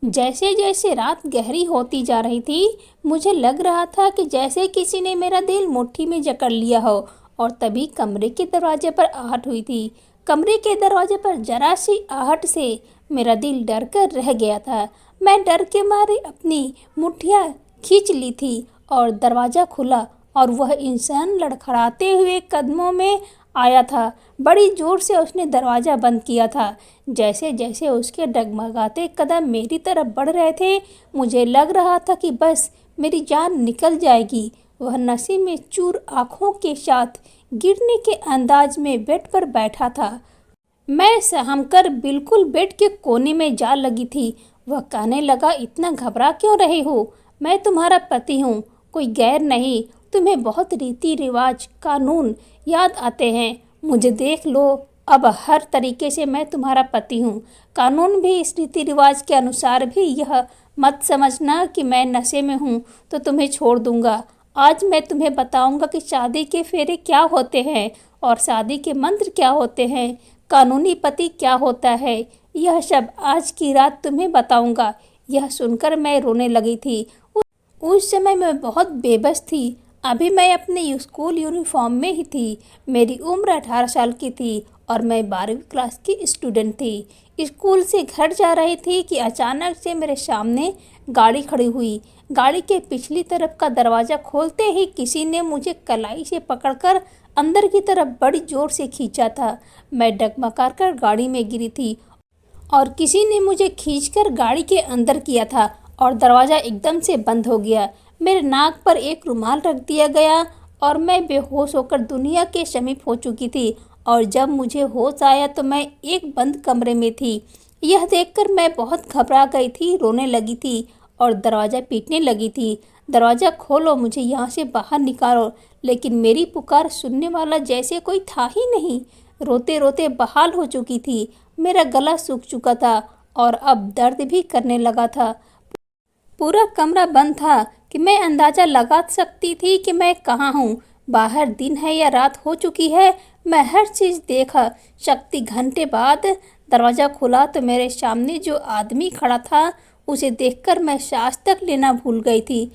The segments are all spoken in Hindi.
जैसे जैसे रात गहरी होती जा रही थी, मुझे लग रहा था कि जैसे किसी ने मेरा दिल मुट्ठी में जकड़ लिया हो। और तभी कमरे के दरवाजे पर आहट हुई थी। कमरे के दरवाजे पर जरा सी आहट से मेरा दिल डर कर रह गया था। मैं डर के मारे अपनी मुट्ठियाँ खींच ली थी और दरवाज़ा खुला और वह इंसान लड़खड़ाते हुए कदमों में आया था। बड़ी जोर से उसने दरवाज़ा बंद किया था। जैसे जैसे उसके डगमगाते कदम मेरी तरफ बढ़ रहे थे, मुझे लग रहा था कि बस मेरी जान निकल जाएगी। वह नशे में चूर आँखों के साथ गिरने के अंदाज में बेड पर बैठा था। मैं सहम कर बिल्कुल बेड के कोने में जा लगी थी। वह कहने लगा, इतना घबरा क्यों रही हो? मैं तुम्हारा पति हूँ, कोई गैर नहीं। तुम्हें बहुत रीति रिवाज कानून याद आते हैं। मुझे देख लो, अब हर तरीके से मैं तुम्हारा पति हूँ। कानून भी इस रीति रिवाज के अनुसार भी यह मत समझना कि मैं नशे में हूँ तो तुम्हें छोड़ दूंगा। आज मैं तुम्हें बताऊंगा कि शादी के फेरे क्या होते हैं और शादी के मंत्र क्या होते हैं, कानूनी पति क्या होता है। यह सब आज की रात तुम्हें बताऊंगा। यह सुनकर मैं रोने लगी थी। उस समय मैं बहुत बेबस थी। अभी मैं अपने स्कूल यूनिफॉर्म में ही थी। मेरी उम्र 18 साल की थी और मैं 12वीं क्लास की स्टूडेंट थी। स्कूल से घर जा रही थी कि अचानक से मेरे सामने गाड़ी खड़ी हुई। गाड़ी के पिछली तरफ का दरवाज़ा खोलते ही किसी ने मुझे कलाई से पकड़कर अंदर की तरफ बड़ी जोर से खींचा था। मैं डगमगा कर गाड़ी में गिरी थी और किसी ने मुझे खींचकर गाड़ी के अंदर किया था और दरवाज़ा एकदम से बंद हो गया। मेरे नाक पर एक रुमाल रख दिया गया और मैं बेहोश होकर दुनिया के समीप हो चुकी थी। और जब मुझे होश आया तो मैं एक बंद कमरे में थी। यह देखकर मैं बहुत घबरा गई थी, रोने लगी थी और दरवाज़ा पीटने लगी थी। दरवाज़ा खोलो, मुझे यहाँ से बाहर निकालो। लेकिन मेरी पुकार सुनने वाला जैसे कोई था ही नहीं। रोते रोते बहाल हो चुकी थी। मेरा गला सूख चुका था और अब दर्द भी करने लगा था। पूरा कमरा बंद था कि मैं अंदाज़ा लगा सकती थी कि मैं कहाँ हूँ। बाहर दिन है या रात हो चुकी है, मैं हर चीज़ देख सकती। घंटे बाद दरवाज़ा खुला तो मेरे सामने जो आदमी खड़ा था उसे देखकर मैं सांस तक लेना भूल गई थी।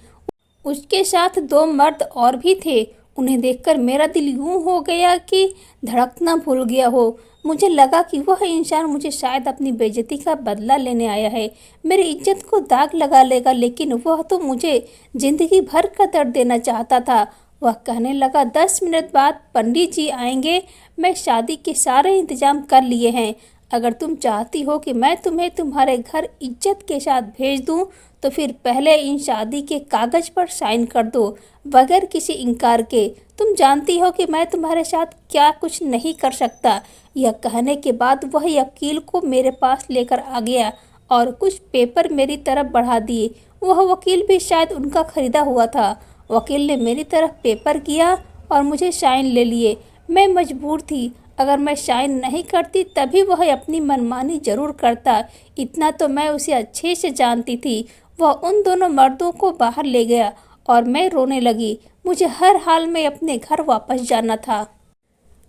उसके साथ दो मर्द और भी थे। उन्हें देखकर मेरा दिल यूं हो गया कि धड़कना भूल गया हो। मुझे लगा कि वह इंसान मुझे शायद अपनी बेइज्जती का बदला लेने आया है, मेरी इज्जत को दाग लगा लेगा। लेकिन वह तो मुझे जिंदगी भर का दर्द देना चाहता था। वह कहने लगा, 10 मिनट बाद पंडित जी आएंगे। मैं शादी के सारे इंतजाम कर लिए हैं। अगर तुम चाहती हो कि मैं तुम्हें तुम्हारे घर इज्जत के साथ भेज दूं तो फिर पहले इन शादी के कागज़ पर साइन कर दो, बगैर किसी इनकार के। तुम जानती हो कि मैं तुम्हारे साथ क्या कुछ नहीं कर सकता। यह कहने के बाद वह वकील को मेरे पास लेकर आ गया और कुछ पेपर मेरी तरफ बढ़ा दिए। वह वकील भी शायद उनका खरीदा हुआ था। वकील ने मेरी तरफ पेपर किया और मुझे साइन ले लिए। मैं मजबूर थी। अगर मैं साइन नहीं करती तभी वह अपनी मनमानी जरूर करता। इतना तो मैं उसे अच्छे से जानती थी। वह उन दोनों मर्दों को बाहर ले गया और मैं रोने लगी। मुझे हर हाल में अपने घर वापस जाना था।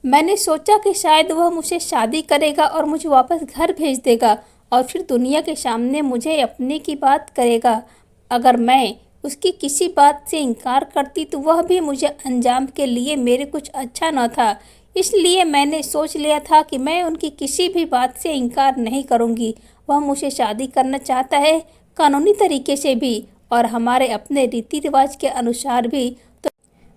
मैंने सोचा कि शायद वह मुझसे शादी करेगा और मुझे वापस घर भेज देगा और फिर दुनिया के सामने मुझे अपने की बात करेगा। अगर मैं उसकी किसी बात से इनकार करती तो वह भी मुझे अंजाम के लिए मेरे कुछ अच्छा न था। इसलिए मैंने सोच लिया था कि मैं उनकी किसी भी बात से इनकार नहीं करूँगी। वह मुझसे शादी करना चाहता है, कानूनी तरीके से भी और हमारे अपने रीति रिवाज के अनुसार भी। तो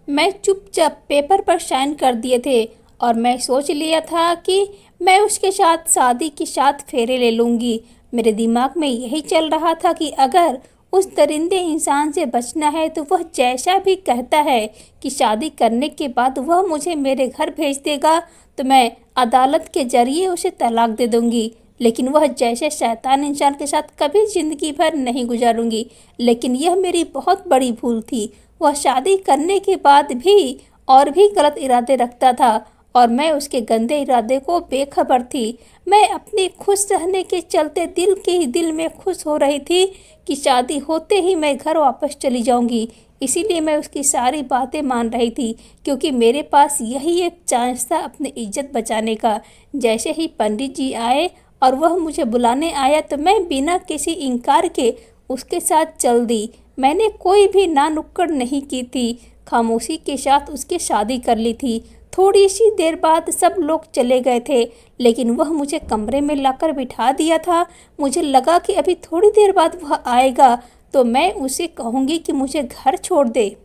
मैं चुपचाप पेपर पर साइन कर दिए थे और मैं सोच लिया था कि मैं उसके साथ शादी के साथ फेरे ले लूँगी। मेरे दिमाग में यही चल रहा था कि अगर उस दरिंदे इंसान से बचना है तो वह जैसा भी कहता है कि शादी करने के बाद वह मुझे मेरे घर भेज देगा तो मैं अदालत के जरिए उसे तलाक दे दूँगी। लेकिन वह जैसे शैतान इंसान के साथ कभी ज़िंदगी भर नहीं गुजारूंगी। लेकिन यह मेरी बहुत बड़ी भूल थी। वह शादी करने के बाद भी और भी गलत इरादे रखता था और मैं उसके गंदे इरादे को बेखबर थी। मैं अपने खुश रहने के चलते दिल के ही दिल में खुश हो रही थी कि शादी होते ही मैं घर वापस चली जाऊंगी। इसीलिए मैं उसकी सारी बातें मान रही थी क्योंकि मेरे पास यही एक चांस था अपनी इज्जत बचाने का। जैसे ही पंडित जी आए और वह मुझे बुलाने आया तो मैं बिना किसी इनकार के उसके साथ चल दी। मैंने कोई भी ना नुक्कड़ नहीं की थी, खामोशी के साथ उसकी शादी कर ली थी। थोड़ी सी देर बाद सब लोग चले गए थे, लेकिन वह मुझे कमरे में लाकर बिठा दिया था। मुझे लगा कि अभी थोड़ी देर बाद वह आएगा तो मैं उसे कहूँगी कि मुझे घर छोड़ दे।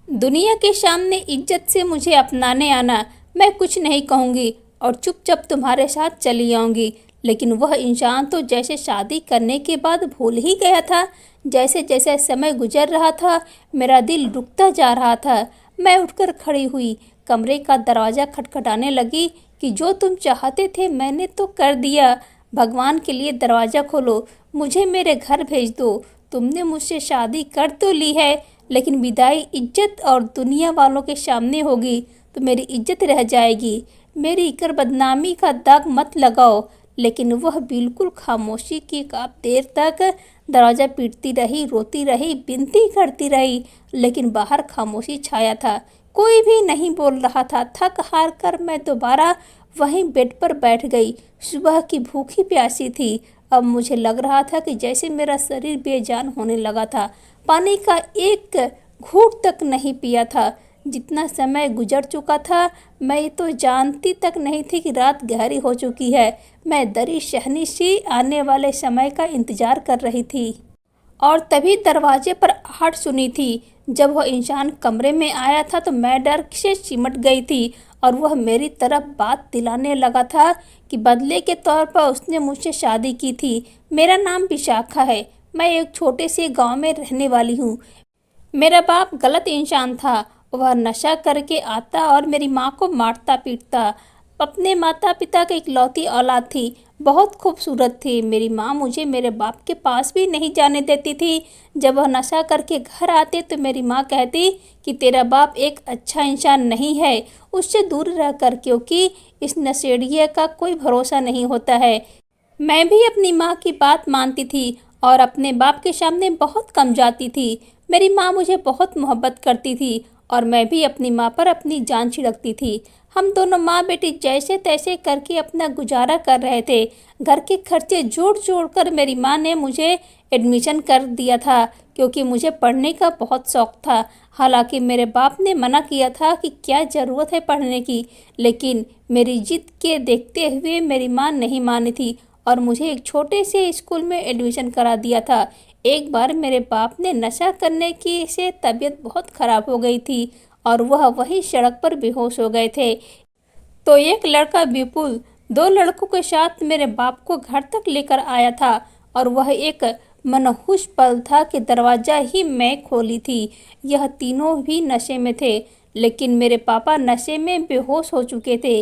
दुनिया के सामने इज्जत से मुझे अपनाने आना। मैं कुछ नहीं कहूँगी और चुपचाप तुम्हारे साथ चली आऊँगी। लेकिन वह इंसान तो जैसे शादी करने के बाद भूल ही गया था। जैसे जैसे समय गुजर रहा था मेरा दिल रुकता जा रहा था। मैं उठकर खड़ी हुई, कमरे का दरवाज़ा खटखटाने लगी कि जो तुम चाहते थे मैंने तो कर दिया। भगवान के लिए दरवाज़ा खोलो, मुझे मेरे घर भेज दो। तुमने मुझसे शादी कर तो ली है, लेकिन विदाई इज्जत और दुनिया वालों के सामने होगी तो मेरी इज्जत रह जाएगी। मेरी कर बदनामी का दाग मत लगाओ। लेकिन वह बिल्कुल खामोशी की काफ़ी देर तक दरवाज़ा पीटती रही, रोती रही, विनती करती रही, लेकिन बाहर खामोशी छाया था। कोई भी नहीं बोल रहा था। थक हार कर मैं दोबारा वहीं बेड पर बैठ गई। सुबह की भूखी प्यासी थी। अब मुझे लग रहा था कि जैसे मेरा शरीर बेजान होने लगा था। पानी का एक घूंट तक नहीं पिया था। जितना समय गुजर चुका था मैं तो जानती तक नहीं थी कि रात गहरी हो चुकी है। मैं दरी शहनी सी आने वाले समय का इंतजार कर रही थी और तभी दरवाजे पर आहट सुनी थी। जब वह इंसान कमरे में आया था तो मैं डर से सिमट गई थी और वह मेरी तरफ बात दिलाने लगा था कि बदले के तौर पर उसने मुझसे शादी की थी। मेरा नाम विशाखा है। मैं एक छोटे से गांव में रहने वाली हूँ। मेरा बाप गलत इंसान था। वह नशा करके आता और मेरी माँ को मारता पीटता। अपने माता पिता की इकलौती औलाद थी। बहुत खूबसूरत थी। मेरी माँ मुझे मेरे बाप के पास भी नहीं जाने देती थी। जब वह नशा करके घर आते तो मेरी माँ कहती कि तेरा बाप एक अच्छा इंसान नहीं है, उससे दूर रह कर, क्योंकि इस नशेड़िए का कोई भरोसा नहीं होता है। मैं भी अपनी माँ की बात मानती थी और अपने बाप के सामने बहुत कम जाती थी। मेरी माँ मुझे बहुत मोहब्बत करती थी और मैं भी अपनी माँ पर अपनी जान छिड़कती थी। हम दोनों माँ बेटी जैसे तैसे करके अपना गुजारा कर रहे थे। घर के खर्चे जोड़ जोड़ कर मेरी माँ ने मुझे एडमिशन कर दिया था, क्योंकि मुझे पढ़ने का बहुत शौक था। हालांकि मेरे बाप ने मना किया था कि क्या ज़रूरत है पढ़ने की, लेकिन मेरी जिद के देखते हुए मेरी माँ नहीं मानी थी और मुझे एक छोटे से स्कूल में एडमिशन करा दिया था। एक बार मेरे बाप ने नशा करने की से तबीयत बहुत ख़राब हो गई थी और वह वहीं सड़क पर बेहोश हो गए थे। तो एक लड़का विपुल दो लड़कों के साथ मेरे बाप को घर तक लेकर आया था और वह एक मनहूस पल था कि दरवाज़ा ही मैं खोली थी। यह तीनों भी नशे में थे, लेकिन मेरे पापा नशे में बेहोश हो चुके थे।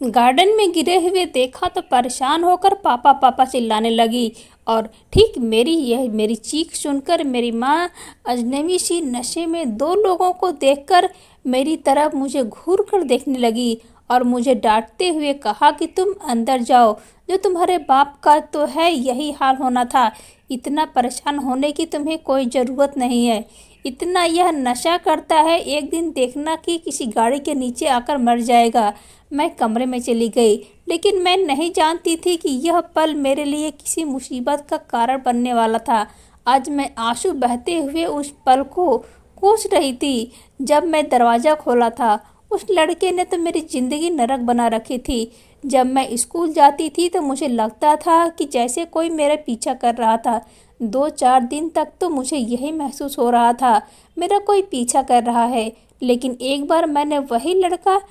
गार्डन में गिरे हुए देखा तो परेशान होकर पापा पापा चिल्लाने लगी और ठीक मेरी चीख सुनकर मेरी माँ अजनबी सी नशे में दो लोगों को देखकर मेरी तरफ मुझे घूर कर देखने लगी और मुझे डांटते हुए कहा कि तुम अंदर जाओ, जो तुम्हारे बाप का तो है यही हाल होना था। इतना परेशान होने की तुम्हें कोई ज़रूरत नहीं है। इतना यह नशा करता है, एक दिन देखना कि किसी गाड़ी के नीचे आकर मर जाएगा। मैं कमरे में चली गई, लेकिन मैं नहीं जानती थी कि यह पल मेरे लिए किसी मुसीबत का कारण बनने वाला था। आज मैं आंसू बहते हुए उस पल को कोस रही थी जब मैं दरवाज़ा खोला था। उस लड़के ने तो मेरी ज़िंदगी नरक बना रखी थी। जब मैं स्कूल जाती थी तो मुझे लगता था कि जैसे कोई मेरा पीछा कर रहा था। 2-4 दिन तक तो मुझे यही महसूस हो रहा था, मेरा कोई पीछा कर रहा है। लेकिन एक बार मैंने वही लड़का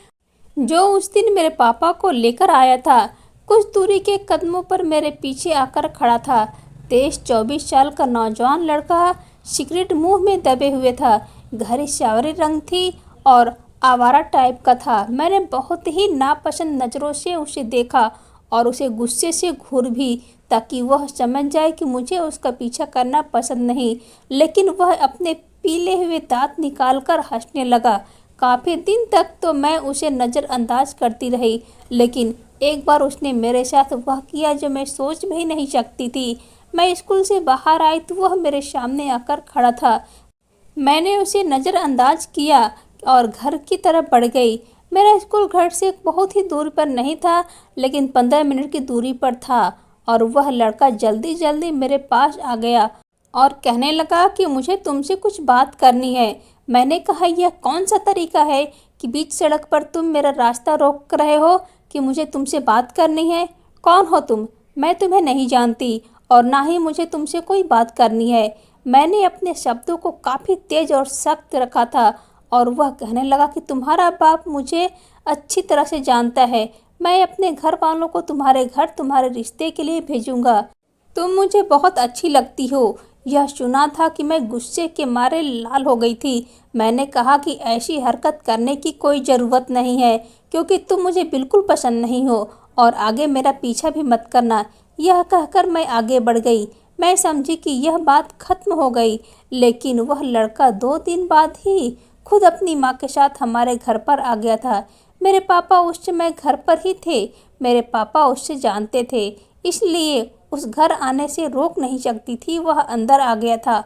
जो उस दिन मेरे पापा को लेकर आया था, कुछ दूरी के कदमों पर मेरे पीछे आकर खड़ा था। 23-24 साल का नौजवान लड़का, सिगरेट मुंह में दबे हुए था, गहरी सांवरी रंग थी और आवारा टाइप का था। मैंने बहुत ही नापसंद नज़रों से उसे देखा और उसे गुस्से से घूर भी, ताकि वह समझ जाए कि मुझे उसका पीछा करना पसंद नहीं। लेकिन वह अपने पीले हुए दांत निकालकर हंसने लगा। काफ़ी दिन तक तो मैं उसे नज़रअंदाज करती रही, लेकिन एक बार उसने मेरे साथ वह किया जो मैं सोच भी नहीं सकती थी। मैं स्कूल से बाहर आई तो वह मेरे सामने आकर खड़ा था। मैंने उसे नज़रअंदाज किया और घर की तरफ बढ़ गई। मेरा स्कूल घर से बहुत ही दूरी पर नहीं था, लेकिन 15 मिनट की दूरी पर था। और वह लड़का जल्दी जल्दी मेरे पास आ गया और कहने लगा कि मुझे तुमसे कुछ बात करनी है। मैंने कहा, यह कौन सा तरीका है कि बीच सड़क पर तुम मेरा रास्ता रोक रहे हो कि मुझे तुमसे बात करनी है? कौन हो तुम? मैं तुम्हें नहीं जानती और ना ही मुझे तुमसे कोई बात करनी है। मैंने अपने शब्दों को काफ़ी तेज और सख्त रखा था और वह कहने लगा कि तुम्हारा बाप मुझे अच्छी तरह से जानता है। मैं अपने घर वालों को तुम्हारे घर तुम्हारे रिश्ते के लिए भेजूंगा। तुम मुझे बहुत अच्छी लगती हो। यह सुना था कि मैं गुस्से के मारे लाल हो गई थी। मैंने कहा कि ऐसी हरकत करने की कोई ज़रूरत नहीं है, क्योंकि तुम मुझे बिल्कुल पसंद नहीं हो और आगे मेरा पीछा भी मत करना। यह कहकर मैं आगे बढ़ गई। मैं समझी कि यह बात खत्म हो गई, लेकिन वह लड़का 2 दिन बाद ही खुद अपनी माँ के साथ हमारे घर पर आ गया था। मेरे पापा उस समय घर पर ही थे। मेरे पापा उससे जानते थे, इसलिए उस घर आने से रोक नहीं सकती थी। वह अंदर आ गया था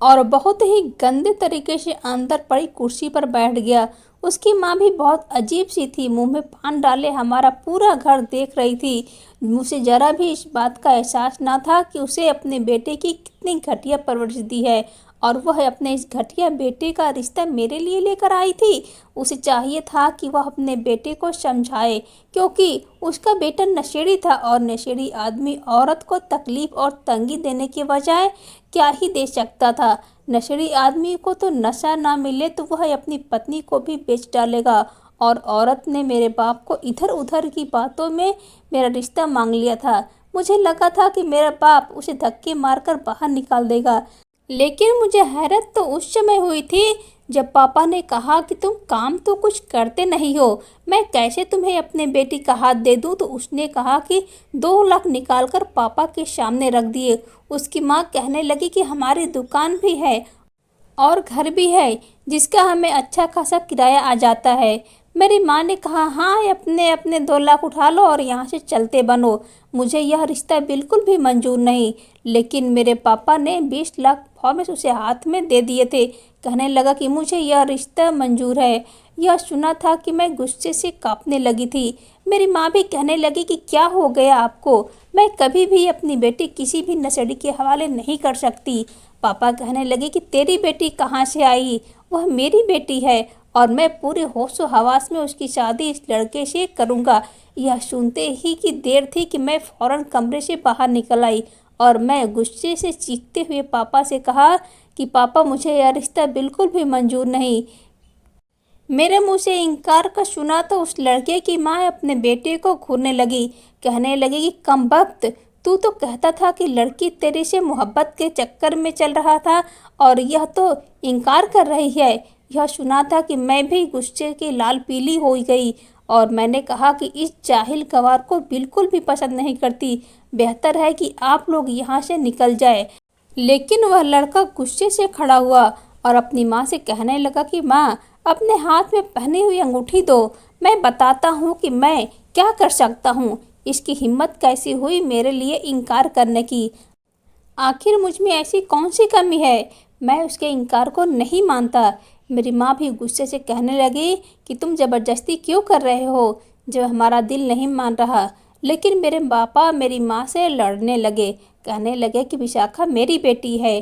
और बहुत ही गंदे तरीके से अंदर पड़ी कुर्सी पर बैठ गया। उसकी माँ भी बहुत अजीब सी थी, मुंह में पान डाले हमारा पूरा घर देख रही थी। मुझे जरा भी इस बात का एहसास ना था कि उसे अपने बेटे की कितनी घटिया परवरिश दी है और वह अपने इस घटिया बेटे का रिश्ता मेरे लिए लेकर आई थी। उसे चाहिए था कि वह अपने बेटे को समझाए, क्योंकि उसका बेटा नशेड़ी था और नशेड़ी आदमी औरत को तकलीफ और तंगी देने के बजाय क्या ही दे सकता था। नशेड़ी आदमी को तो नशा ना मिले तो वह अपनी पत्नी को भी बेच डालेगा। और औरत ने मेरे बाप को इधर उधर की बातों में मेरा रिश्ता मांग लिया था। मुझे लगा था कि मेरा बाप उसे धक्के मारकर बाहर निकाल देगा, लेकिन मुझे हैरत तो उस समय हुई थी जब पापा ने कहा कि तुम काम तो कुछ करते नहीं हो, मैं कैसे तुम्हें अपने बेटी का हाथ दे दूं। तो उसने कहा कि 2 लाख निकालकर पापा के सामने रख दिए। उसकी माँ कहने लगी कि हमारी दुकान भी है और घर भी है, जिसका हमें अच्छा खासा किराया आ जाता है। मेरी माँ ने कहा, हाँ, अपने अपने 2 लाख उठा लो और यहाँ से चलते बनो। मुझे यह रिश्ता बिल्कुल भी मंजूर नहीं। लेकिन मेरे पापा ने 20 लाख फॉर्मेस उसे हाथ में दे दिए थे। कहने लगा कि मुझे यह रिश्ता मंजूर है। यह सुना था कि मैं गुस्से से कांपने लगी थी। मेरी माँ भी कहने लगी कि क्या हो गया आपको? मैं कभी भी अपनी बेटी किसी भी नशेड़ी के हवाले नहीं कर सकती। पापा कहने लगे कि तेरी बेटी कहाँ से आई? वह मेरी बेटी है और मैं पूरे होशो हवास में उसकी शादी इस लड़के से करूँगा। यह सुनते ही की देर थी कि मैं फौरन कमरे से बाहर निकल आई और मैं गुस्से से चीखते हुए पापा से कहा कि पापा, मुझे यह रिश्ता बिल्कुल भी मंजूर नहीं। मेरे मुंह से इनकार का सुना तो उस लड़के की माँ अपने बेटे को घूरने लगी। कहने लगी कि कमबख्त, तू तो कहता था कि लड़की तेरे से मोहब्बत के चक्कर में चल रहा था और यह तो इनकार कर रही है। यह सुना था कि मैं भी गुस्से की लाल पीली हो गई और मैंने कहा कि इस जाहिल गवार को बिल्कुल भी पसंद नहीं करती। बेहतर है कि आप लोग यहाँ से निकल जाए। लेकिन वह लड़का गुस्से से खड़ा हुआ और अपनी माँ से कहने लगा कि माँ, अपने हाथ में पहनी हुई अंगूठी दो, मैं बताता हूँ कि मैं क्या कर सकता हूँ। इसकी हिम्मत कैसी हुई मेरे लिए इनकार करने की? आखिर मुझ में ऐसी कौन सी कमी है? मैं उसके इनकार को नहीं मानता। मेरी माँ भी गुस्से से कहने लगी कि तुम ज़बरदस्ती क्यों कर रहे हो जब हमारा दिल नहीं मान रहा। लेकिन मेरे पापा मेरी माँ से लड़ने लगे। कहने लगे कि विशाखा मेरी बेटी है,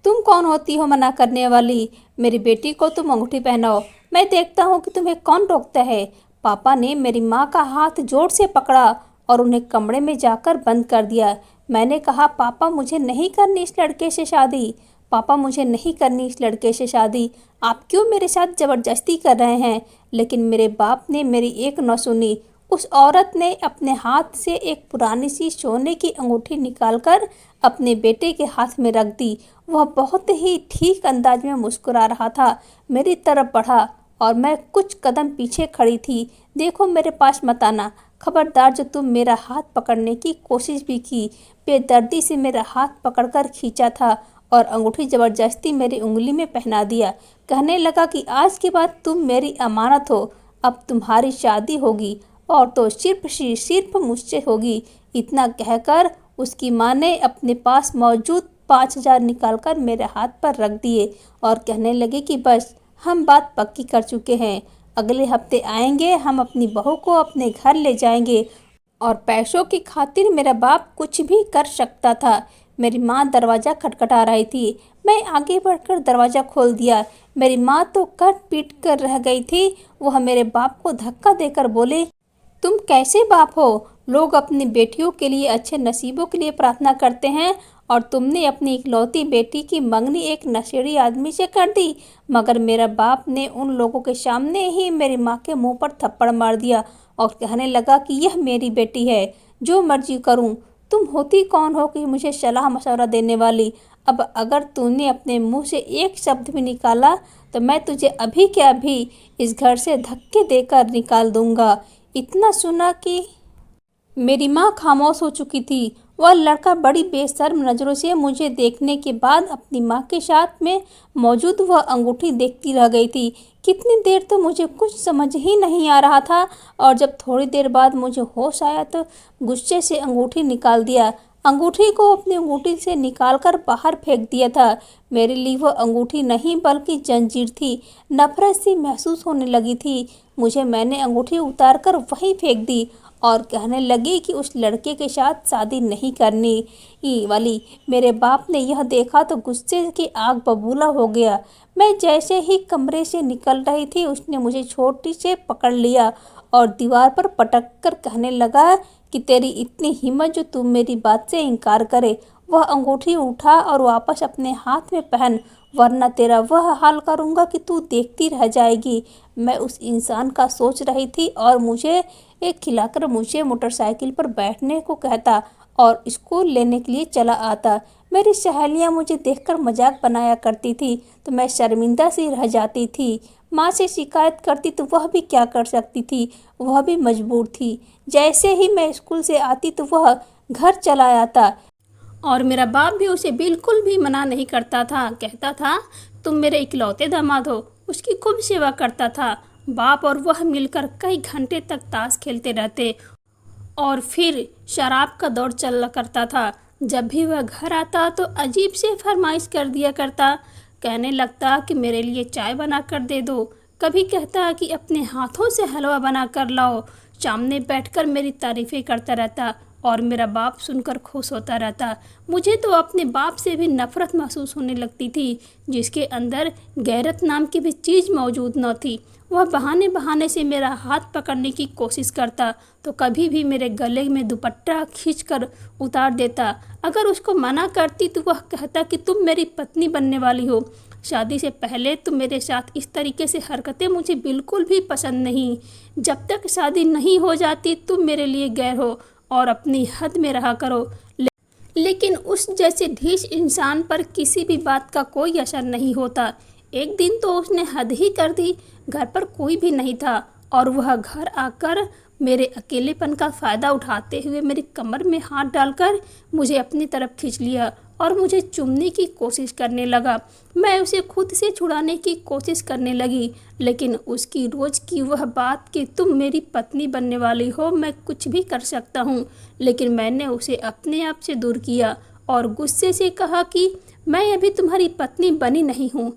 तुम कौन होती हो मना करने वाली? मेरी बेटी को तुम अंगूठी पहनाओ, मैं देखता हूँ कि तुम्हें कौन रोकता है। पापा ने मेरी माँ का हाथ जोर से पकड़ा और उन्हें कमरे में जाकर बंद कर दिया। मैंने कहा, पापा, मुझे नहीं करनी इस लड़के से शादी। पापा, मुझे नहीं करनी इस लड़के से शादी। आप क्यों मेरे साथ ज़बरदस्ती कर रहे हैं? लेकिन मेरे बाप ने मेरी एक न सुनी। उस औरत ने अपने हाथ से एक पुरानी सी सोने की अंगूठी निकालकर अपने बेटे के हाथ में रख दी। वह बहुत ही ठीक अंदाज में मुस्कुरा रहा था। मेरी तरफ बढ़ा और मैं कुछ कदम पीछे खड़ी थी। देखो, मेरे पास मत आना, खबरदार। जो तुम मेरा हाथ पकड़ने की कोशिश भी की। बेदर्दी से मेरा हाथ पकड़कर खींचा था और अंगूठी ज़बरदस्ती मेरी उंगली में पहना दिया। कहने लगा कि आज के बाद तुम मेरी अमानत हो, अब तुम्हारी शादी होगी और तो सिर्फ मुझसे होगी। इतना कहकर उसकी माँ ने अपने पास मौजूद 5,000 निकालकर मेरे हाथ पर रख दिए और कहने लगे कि बस, हम बात पक्की कर चुके हैं, अगले हफ्ते आएंगे, हम अपनी बहू को अपने घर ले जाएंगे और पैसों की खातिर मेरा बाप कुछ भी कर सकता था। मेरी माँ दरवाज़ा खटखटा रही थी। मैं आगे बढ़कर दरवाज़ा खोल दिया। मेरी माँ तो कट पीट कर रह गई थी। वह मेरे बाप को धक्का देकर बोले, तुम कैसे बाप हो? लोग अपनी बेटियों के लिए अच्छे नसीबों के लिए प्रार्थना करते हैं और तुमने अपनी इकलौती बेटी की मंगनी एक नशेड़ी आदमी से कर दी। मगर मेरा बाप ने उन लोगों के सामने ही मेरी माँ के मुंह पर थप्पड़ मार दिया और कहने लगा कि यह मेरी बेटी है, जो मर्जी करूं। तुम होती कौन हो कि मुझे सलाह मशवरा देने वाली? अब अगर तूने अपने मुंह से एक शब्द भी निकाला तो मैं तुझे अभी के अभी इस घर से धक्के देकर निकाल दूंगा। इतना सुना कि मेरी माँ खामोश हो चुकी थी। वह लड़का बड़ी बेशर्म नज़रों से मुझे देखने के बाद अपनी माँ के साथ में मौजूद वह अंगूठी देखती रह गई थी। कितनी देर तो मुझे कुछ समझ ही नहीं आ रहा था और जब थोड़ी देर बाद मुझे होश आया तो गुस्से से अंगूठी निकाल दिया। अंगूठी को अपनी अंगूठी से निकालकर बाहर फेंक दिया था। मेरे लिए वह अंगूठी नहीं बल्कि जंजीर थी। नफरत सी महसूस होने लगी थी मुझे। मैंने अंगूठी उतार कर वहीं फेंक दी और कहने लगी कि उस लड़के के साथ शादी नहीं करने वाली। मेरे बाप ने यह देखा तो गुस्से की आग बबूला हो गया। मैं जैसे ही कमरे से निकल रही थी उसने मुझे छोटी से पकड़ लिया और दीवार पर पटक कर कहने लगा कि तेरी इतनी हिम्मत जो तुम मेरी बात से इनकार करे। वह अंगूठी उठा और वापस अपने हाथ में पहन, वरना तेरा वह हाल करूँगा कि तू देखती रह जाएगी। मैं उस इंसान का सोच रही थी और मुझे एक खिलाकर मुझे मोटरसाइकिल पर बैठने को कहता और स्कूल लेने के लिए चला आता। मेरी सहेलियां मुझे देखकर मजाक बनाया करती थी तो मैं शर्मिंदा सी रह जाती थी। माँ से शिकायत करती तो वह भी क्या कर सकती थी, वह भी मजबूर थी। जैसे ही मैं स्कूल से आती तो वह घर चला आता और मेरा बाप भी उसे बिल्कुल भी मना नहीं करता था। कहता था, तुम मेरे इकलौते दामाद हो। उसकी खूब सेवा करता था। बाप और वह मिलकर कई घंटे तक ताश खेलते रहते और फिर शराब का दौर चला करता था। जब भी वह घर आता तो अजीब से फरमाइश कर दिया करता। कहने लगता कि मेरे लिए चाय बना कर दे दो। कभी कहता कि अपने हाथों से हलवा बना कर लाओ। सामने बैठकर मेरी तारीफ़ें करता रहता और मेरा बाप सुनकर खुश होता रहता। मुझे तो अपने बाप से भी नफ़रत महसूस होने लगती थी, जिसके अंदर गैरत नाम की भी चीज़ मौजूद न थी। वह बहाने बहाने से मेरा हाथ पकड़ने की कोशिश करता तो कभी भी मेरे गले में दुपट्टा खींचकर उतार देता। अगर उसको मना करती तो वह कहता कि तुम मेरी पत्नी बनने वाली हो। शादी से पहले तुम मेरे साथ इस तरीके से हरकतें मुझे बिल्कुल भी पसंद नहीं। जब तक शादी नहीं हो जाती तुम मेरे लिए गैर हो और अपनी हद में रहा करो। लेकिन उस जैसे ढीठ इंसान पर किसी भी बात का कोई असर नहीं होता। एक दिन तो उसने हद ही कर दी। घर पर कोई भी नहीं था और वह घर आकर मेरे अकेलेपन का फ़ायदा उठाते हुए मेरी कमर में हाथ डालकर मुझे अपनी तरफ खींच लिया और मुझे चूमने की कोशिश करने लगा। मैं उसे खुद से छुड़ाने की कोशिश करने लगी, लेकिन उसकी रोज़ की वह बात कि तुम मेरी पत्नी बनने वाली हो, मैं कुछ भी कर सकता हूँ। लेकिन मैंने उसे अपने आप से दूर किया और गुस्से से कहा कि मैं अभी तुम्हारी पत्नी बनी नहीं हूँ,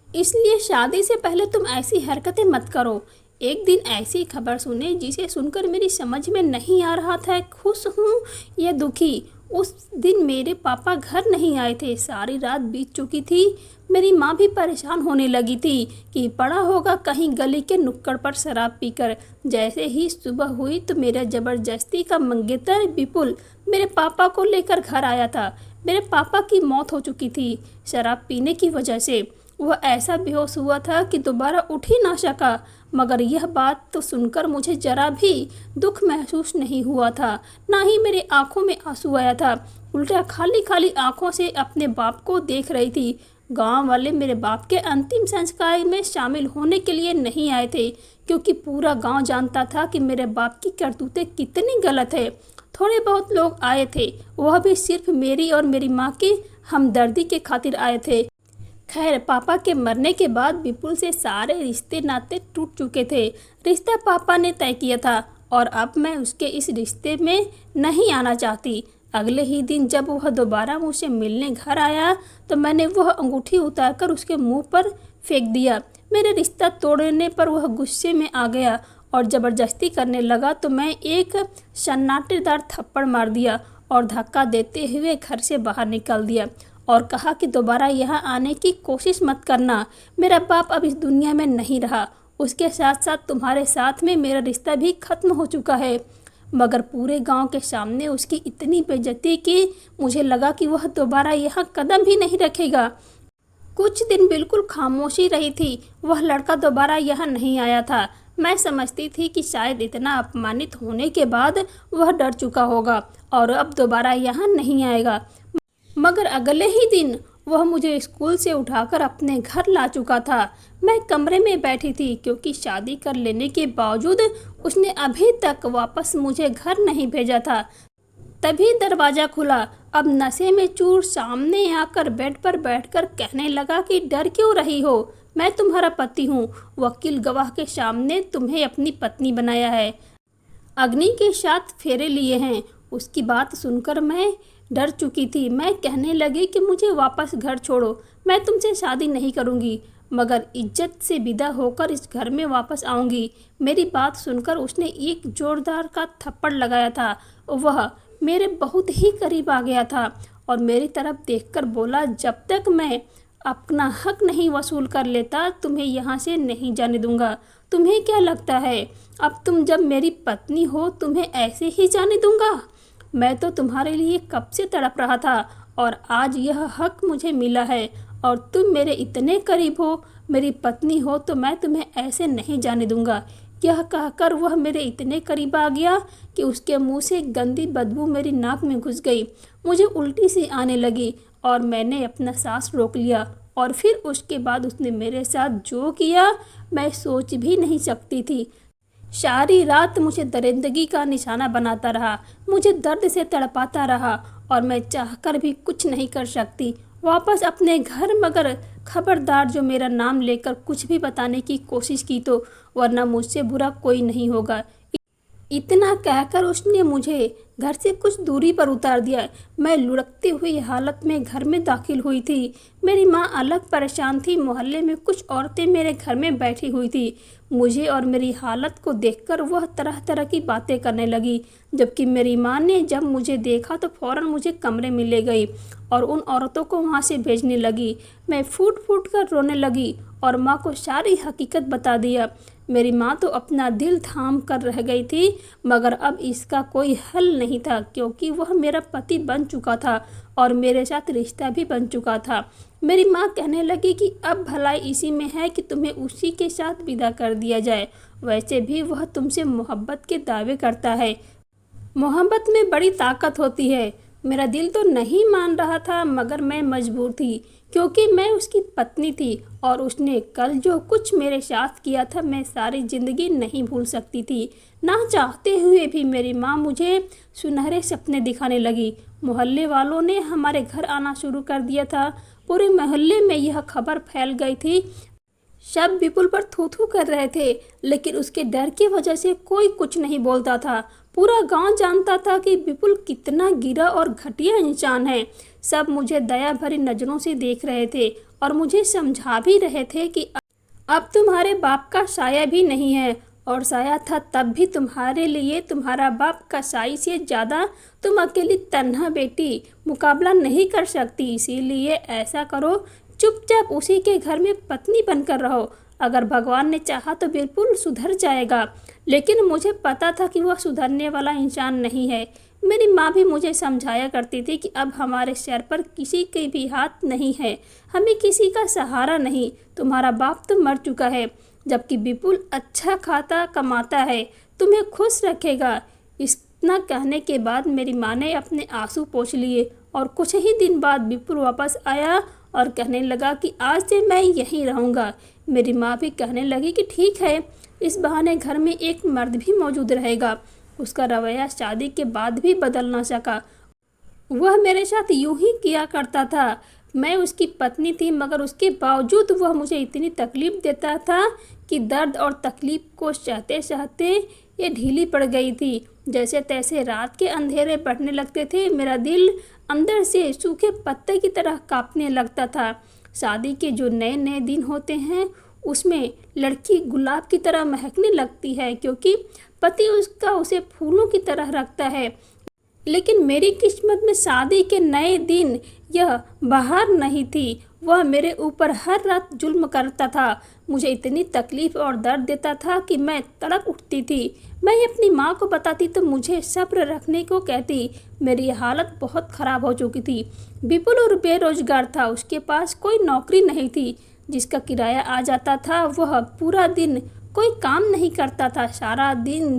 इसलिए शादी से पहले तुम ऐसी हरकतें मत करो। एक दिन ऐसी खबर सुने जिसे सुनकर मेरी समझ में नहीं आ रहा था खुश हूँ या दुखी। उस दिन मेरे पापा घर नहीं आए थे। सारी रात बीत चुकी थी। मेरी माँ भी परेशान होने लगी थी कि पड़ा होगा कहीं गली के नुक्कड़ पर शराब पीकर। जैसे ही सुबह हुई तो मेरा ज़बरदस्ती का मंगेतर विपुल मेरे पापा को लेकर घर आया था। मेरे पापा की मौत हो चुकी थी शराब पीने की वजह से। वह ऐसा बेहोश हुआ था कि दोबारा उठ ही ना सका। मगर यह बात तो सुनकर मुझे जरा भी दुख महसूस नहीं हुआ था, ना ही मेरे आंखों में आंसू आया था। उल्टा खाली खाली आंखों से अपने बाप को देख रही थी। गांव वाले मेरे बाप के अंतिम संस्कार में शामिल होने के लिए नहीं आए थे, क्योंकि पूरा गांव जानता था कि मेरे बाप की करतूतें कितनी गलत है। थोड़े बहुत लोग आए थे, वह भी सिर्फ मेरी और मेरी माँ की हमदर्दी के खातिर आए थे। खैर, पापा के मरने के बाद विपुल से सारे रिश्ते नाते टूट चुके थे। रिश्ता पापा ने तय किया था और अब मैं उसके इस रिश्ते में नहीं आना चाहती। अगले ही दिन जब वह दोबारा मुझसे मिलने घर आया तो मैंने वह अंगूठी उतारकर उसके मुंह पर फेंक दिया। मेरे रिश्ता तोड़ने पर वह गुस्से में आ गया और ज़बरदस्ती करने लगा तो मैं एक सन्नाटेदार थप्पड़ मार दिया और धक्का देते हुए घर से बाहर निकाल दिया और कहा कि दोबारा यहाँ आने की कोशिश मत करना। मेरा बाप अब इस दुनिया में नहीं रहा, उसके साथ साथ तुम्हारे साथ में मेरा रिश्ता भी खत्म हो चुका है। मगर पूरे गांव के सामने उसकी इतनी बेइज्जती कि मुझे लगा कि वह दोबारा यहाँ कदम भी नहीं रखेगा। कुछ दिन बिल्कुल खामोशी रही थी। वह लड़का दोबारा यहाँ नहीं आया था। मैं समझती थी कि शायद इतना अपमानित होने के बाद वह डर चुका होगा और अब दोबारा यहाँ नहीं आएगा। मगर अगले ही दिन वह मुझे स्कूल से उठाकर अपने घर ला चुका था। मैं कमरे में बैठी थी क्योंकि शादी कर लेने के बावजूद उसने अभी तक वापस मुझे घर नहीं भेजा था। तभी दरवाज़ा खुला। अब नशे में चूर सामने आकर बेड पर बैठकर कहने लगा कि डर क्यों रही हो, मैं तुम्हारा पति हूँ, वकील गवाह के सामने तुम्हें अपनी पत्नी बनाया है, अग्नि के साथ फेरे लिए हैं। उसकी बात सुनकर मैं डर चुकी थी। मैं कहने लगी कि मुझे वापस घर छोड़ो, मैं तुमसे शादी नहीं करूँगी मगर इज्जत से विदा होकर इस घर में वापस आऊँगी। मेरी बात सुनकर उसने एक जोरदार का थप्पड़ लगाया था। वह मेरे बहुत ही करीब आ गया था और मेरी तरफ देखकर बोला, जब तक मैं अपना हक नहीं वसूल कर लेता तुम्हें यहाँ से नहीं जाने दूंगा। तुम्हें क्या लगता है अब तुम जब मेरी पत्नी हो तुम्हें ऐसे ही जाने दूंगा? मैं तो तुम्हारे लिए कब से तड़प रहा था और आज यह हक मुझे मिला है और तुम मेरे इतने करीब हो, मेरी पत्नी हो तो मैं तुम्हें ऐसे नहीं जाने दूंगा। यह कहकर वह मेरे इतने करीब आ गया कि उसके मुंह से गंदी बदबू मेरी नाक में घुस गई। मुझे उल्टी सी आने लगी और मैंने अपना सांस रोक लिया और फिर उसके बाद उसने मेरे साथ जो किया मैं सोच भी नहीं सकती थी। सारी रात मुझे दरिंदगी का निशाना बनाता रहा, मुझे दर्द से तड़पाता रहा और मैं चाहकर भी कुछ नहीं कर सकती वापस अपने घर। मगर खबरदार जो मेरा नाम लेकर कुछ भी बताने की कोशिश की तो वरना मुझसे बुरा कोई नहीं होगा। इतना कहकर उसने मुझे घर से कुछ दूरी पर उतार दिया। मैं लुढ़कती हुई हालत में घर में दाखिल हुई थी। मेरी माँ अलग परेशान थी। मोहल्ले में कुछ औरतें मेरे घर में बैठी हुई थी। मुझे और मेरी हालत को देखकर वह तरह तरह की बातें करने लगी, जबकि मेरी माँ ने जब मुझे देखा तो फौरन मुझे कमरे में ले गई और उन औरतों को वहाँ से भेजने लगी। मैं फूट फूट कर रोने लगी और माँ को सारी हकीकत बता दिया। मेरी माँ तो अपना दिल थाम कर रह गई थी मगर अब इसका कोई हल नहीं था क्योंकि वह मेरा पति बन चुका था और मेरे साथ रिश्ता भी बन चुका था। मेरी माँ कहने लगी कि अब भलाई इसी में है कि तुम्हें उसी के साथ विदा कर दिया जाए। वैसे भी वह तुमसे मोहब्बत के दावे करता है। मोहब्बत में बड़ी ताकत होती है। मेरा दिल तो नहीं मान रहा था मगर मैं मजबूर थी क्योंकि मैं उसकी पत्नी थी और उसने कल जो कुछ मेरे साथ किया था मैं सारी ज़िंदगी नहीं भूल सकती थी। ना चाहते हुए भी मेरी माँ मुझे सुनहरे सपने दिखाने लगी। मोहल्ले वालों ने हमारे घर आना शुरू कर दिया था। पूरे मोहल्ले में यह खबर फैल गई थी। सब विपुल पर थू थू कर रहे थे लेकिन उसके डर की वजह से कोई कुछ नहीं बोलता था। पूरा गांव जानता था कि विपुल कितना गिरा और घटिया इंसान है। सब मुझे दया भरी नज़रों से देख रहे थे और मुझे समझा भी रहे थे कि अब तुम्हारे बाप का साया भी नहीं है और साया था तब भी तुम्हारे लिए तुम्हारा बाप कसाई से ज़्यादा तुम अकेली तन्हा बेटी मुकाबला नहीं कर सकती। इसीलिए ऐसा करो, चुपचाप उसी के घर में पत्नी बनकर रहो। अगर भगवान ने चाहा तो बिल्कुल सुधर जाएगा। लेकिन मुझे पता था कि वह सुधरने वाला इंसान नहीं है। मेरी माँ भी मुझे समझाया करती थी कि अब हमारे सर पर किसी के भी हाथ नहीं है, हमें किसी का सहारा नहीं। तुम्हारा बाप तो मर चुका है जबकि विपुल अच्छा खाता कमाता है, तुम्हें खुश रखेगा। इतना कहने के बाद मेरी माँ ने अपने आंसू पोंछ लिए और कुछ ही दिन बाद विपुल वापस आया और कहने लगा कि आज से मैं यहीं रहूँगा। मेरी माँ भी कहने लगी कि ठीक है, इस बहाने घर में एक मर्द भी मौजूद रहेगा। उसका रवैया शादी के बाद भी बदल ना सका। वह मेरे साथ यूं ही किया करता था। मैं उसकी पत्नी थी मगर उसके बावजूद वह मुझे इतनी तकलीफ़ देता था कि दर्द और तकलीफ़ को सहते सहते ये ढीली पड़ गई थी। जैसे तैसे रात के अंधेरे बढ़ने लगते थे, मेरा दिल अंदर से सूखे पत्ते की तरह कांपने लगता था। शादी के जो नए नए दिन होते हैं उसमें लड़की गुलाब की तरह महकने लगती है क्योंकि पति उसका उसे फूलों की तरह रखता है। लेकिन मेरी किस्मत में शादी के नए दिन यह बहार नहीं थी। वह मेरे ऊपर हर रात जुल्म करता था, मुझे इतनी तकलीफ और दर्द देता था कि मैं तड़प उठती थी। मैं अपनी माँ को बताती तो मुझे सब्र रखने को कहती। मेरी हालत बहुत ख़राब हो चुकी थी। विपुल और बेरोजगार था, उसके पास कोई नौकरी नहीं थी। जिसका किराया आ जाता था वह पूरा दिन कोई काम नहीं करता था, सारा दिन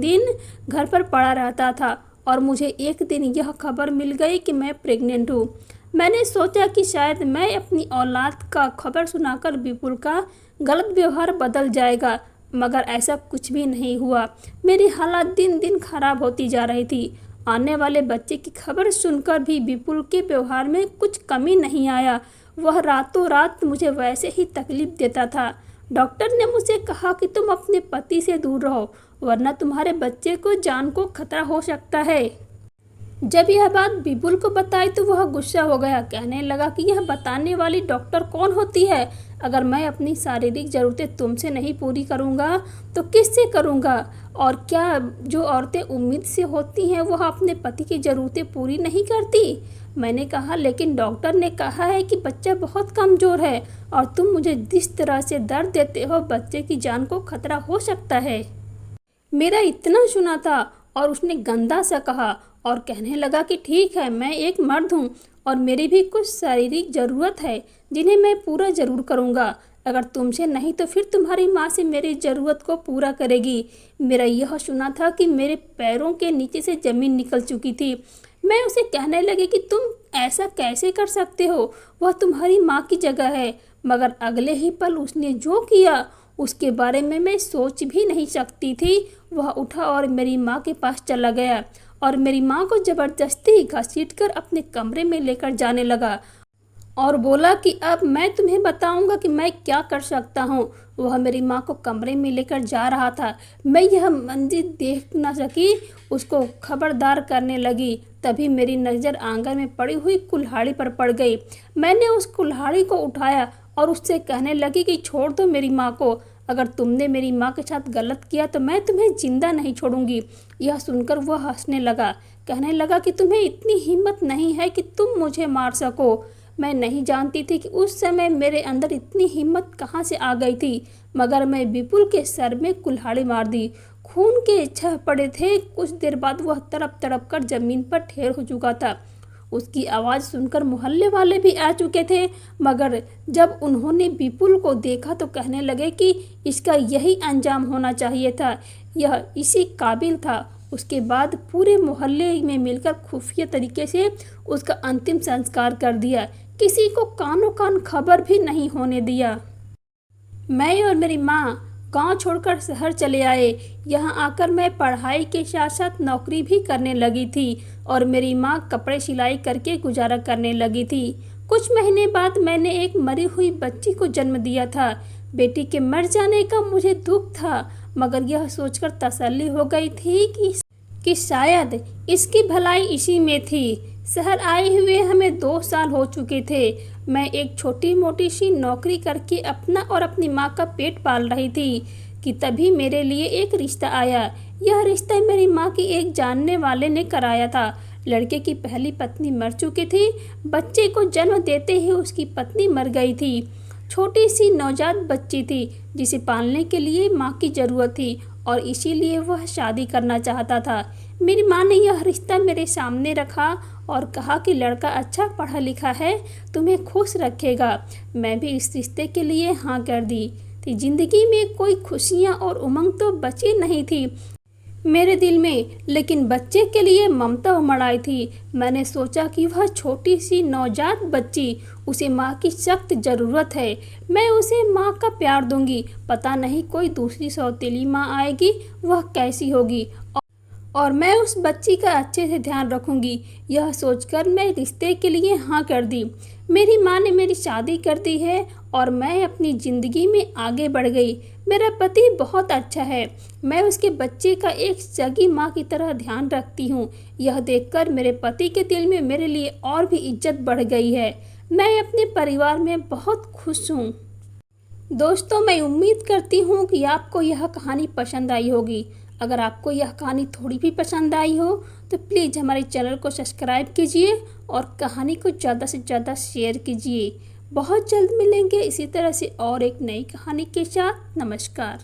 घर पर पड़ा रहता था। और मुझे एक दिन यह खबर मिल गई कि मैं प्रेग्नेंट हूँ। मैंने सोचा कि शायद मैं अपनी औलाद का खबर सुनाकर विपुल का गलत व्यवहार बदल जाएगा, मगर ऐसा कुछ भी नहीं हुआ। मेरी हालत दिन दिन खराब होती जा रही थी। आने वाले बच्चे की खबर सुनकर भी विपुल के व्यवहार में कुछ कमी नहीं आया। वह रातों रात मुझे वैसे ही तकलीफ देता था। डॉक्टर ने मुझसे कहा कि तुम अपने पति से दूर रहो, वरना तुम्हारे बच्चे को जान को खतरा हो सकता है। जब यह बात विपुल को बताई तो वह गुस्सा हो गया। कहने लगा कि यह बताने वाली डॉक्टर कौन होती है? अगर मैं अपनी शारीरिक ज़रूरतें तुमसे नहीं पूरी करूँगा तो किससे करूँगा? और क्या जो औरतें उम्मीद से होती हैं वह अपने पति की ज़रूरतें पूरी नहीं करती? मैंने कहा, लेकिन डॉक्टर ने कहा है कि बच्चा बहुत कमज़ोर है और तुम मुझे जिस तरह से दर्द देते हो, बच्चे की जान को खतरा हो सकता है। मेरा इतना सुना था और उसने गंदा सा कहा और कहने लगा कि ठीक है, मैं एक मर्द हूँ और मेरी भी कुछ शारीरिक ज़रूरत है जिन्हें मैं पूरा ज़रूर करूँगा। अगर तुमसे नहीं तो फिर तुम्हारी माँ से मेरी ज़रूरत को पूरा करेगी। मेरा यह सुना था कि मेरे पैरों के नीचे से ज़मीन निकल चुकी थी। मैं उसे कहने लगी कि तुम ऐसा कैसे कर सकते हो, वह तुम्हारी माँ की जगह है। मगर अगले ही पल उसने जो किया उसके बारे में मैं सोच भी नहीं सकती थी। वह उठा और मेरी माँ के पास चला गया और मेरी माँ को ज़बरदस्ती घसीटकर अपने कमरे में लेकर जाने लगा और बोला कि अब मैं तुम्हें बताऊंगा कि मैं क्या कर सकता हूँ। वह मेरी माँ को कमरे में लेकर जा रहा था। मैं यह मंजिल देख न सकी, उसको खबरदार करने लगी। तभी मेरी नज़र आंगन में पड़ी हुई कुल्हाड़ी पर पड़ गई। मैंने उस कुल्हाड़ी को उठाया और उससे कहने लगी कि छोड़ दो मेरी माँ को। अगर तुमने मेरी माँ के साथ गलत किया तो मैं तुम्हें जिंदा नहीं छोड़ूंगी। यह सुनकर वह हंसने लगा। कहने लगा कि तुम्हें इतनी हिम्मत नहीं है कि तुम मुझे मार सको। मैं नहीं जानती थी कि उस समय मेरे अंदर इतनी हिम्मत कहाँ से आ गई थी, मगर मैं विपुल के सर में कुल्हाड़ी मार दी। खून के छह पड़े थे। कुछ देर बाद वह तड़प तड़प कर जमीन पर ढेर हो चुका था। उसकी आवाज़ सुनकर मोहल्ले वाले भी आ चुके थे, मगर जब उन्होंने विपुल को देखा तो कहने लगे कि इसका यही अंजाम होना चाहिए था, यह इसी काबिल था। उसके बाद पूरे मोहल्ले में मिलकर खुफिया तरीके से उसका अंतिम संस्कार कर दिया। किसी को कानों कान खबर भी नहीं होने दिया। मैं और मेरी माँ गांव छोड़कर शहर चले आए। यहाँ आकर मैं पढ़ाई के साथ साथ नौकरी भी करने लगी थी और मेरी माँ कपड़े सिलाई करके गुजारा करने लगी थी। कुछ महीने बाद मैंने एक मरी हुई बच्ची को जन्म दिया था। बेटी के मर जाने का मुझे दुख था, मगर यह सोचकर तसल्ली हो गई थी कि शायद इसकी भलाई इसी में थी। शहर आए हुए हमें 2 साल हो चुके थे। मैं एक छोटी मोटी सी नौकरी करके अपना और अपनी माँ का पेट पाल रही थी कि तभी मेरे लिए एक रिश्ता आया। यह रिश्ता मेरी माँ की एक जानने वाले ने कराया था। लड़के की पहली पत्नी मर चुकी थी। बच्चे को जन्म देते ही उसकी पत्नी मर गई थी। छोटी सी नवजात बच्ची थी जिसे पालने के लिए माँ की ज़रूरत थी और इसीलिए वह शादी करना चाहता था। मेरी माँ ने यह रिश्ता मेरे सामने रखा और कहा कि लड़का अच्छा पढ़ा लिखा है, तुम्हें खुश रखेगा। मैं भी इस रिश्ते के लिए हाँ कर दी थी। जिंदगी में कोई खुशियाँ और उमंग तो बची नहीं थी मेरे दिल में, लेकिन बच्चे के लिए ममता उमड़ आई थी। मैंने सोचा कि वह छोटी सी नवजात बच्ची, उसे माँ की सख्त ज़रूरत है। मैं उसे माँ का प्यार दूंगी। पता नहीं कोई दूसरी सौतेली माँ आएगी, वह कैसी होगी, और मैं उस बच्ची का अच्छे से ध्यान रखूंगी। यह सोचकर मैं रिश्ते के लिए हाँ कर दी। मेरी माँ ने मेरी शादी कर दी है और मैं अपनी ज़िंदगी में आगे बढ़ गई। मेरा पति बहुत अच्छा है। मैं उसके बच्चे का एक सगी माँ की तरह ध्यान रखती हूँ। यह देखकर मेरे पति के दिल में मेरे लिए और भी इज्जत बढ़ गई है। मैं अपने परिवार में बहुत खुश हूँ। दोस्तों, मैं उम्मीद करती हूँ कि आपको यह कहानी पसंद आई होगी। अगर आपको यह कहानी थोड़ी भी पसंद आई हो तो प्लीज़ हमारे चैनल को सब्सक्राइब कीजिए और कहानी को ज़्यादा से ज़्यादा शेयर कीजिए। बहुत जल्द मिलेंगे इसी तरह से और एक नई कहानी के साथ। नमस्कार।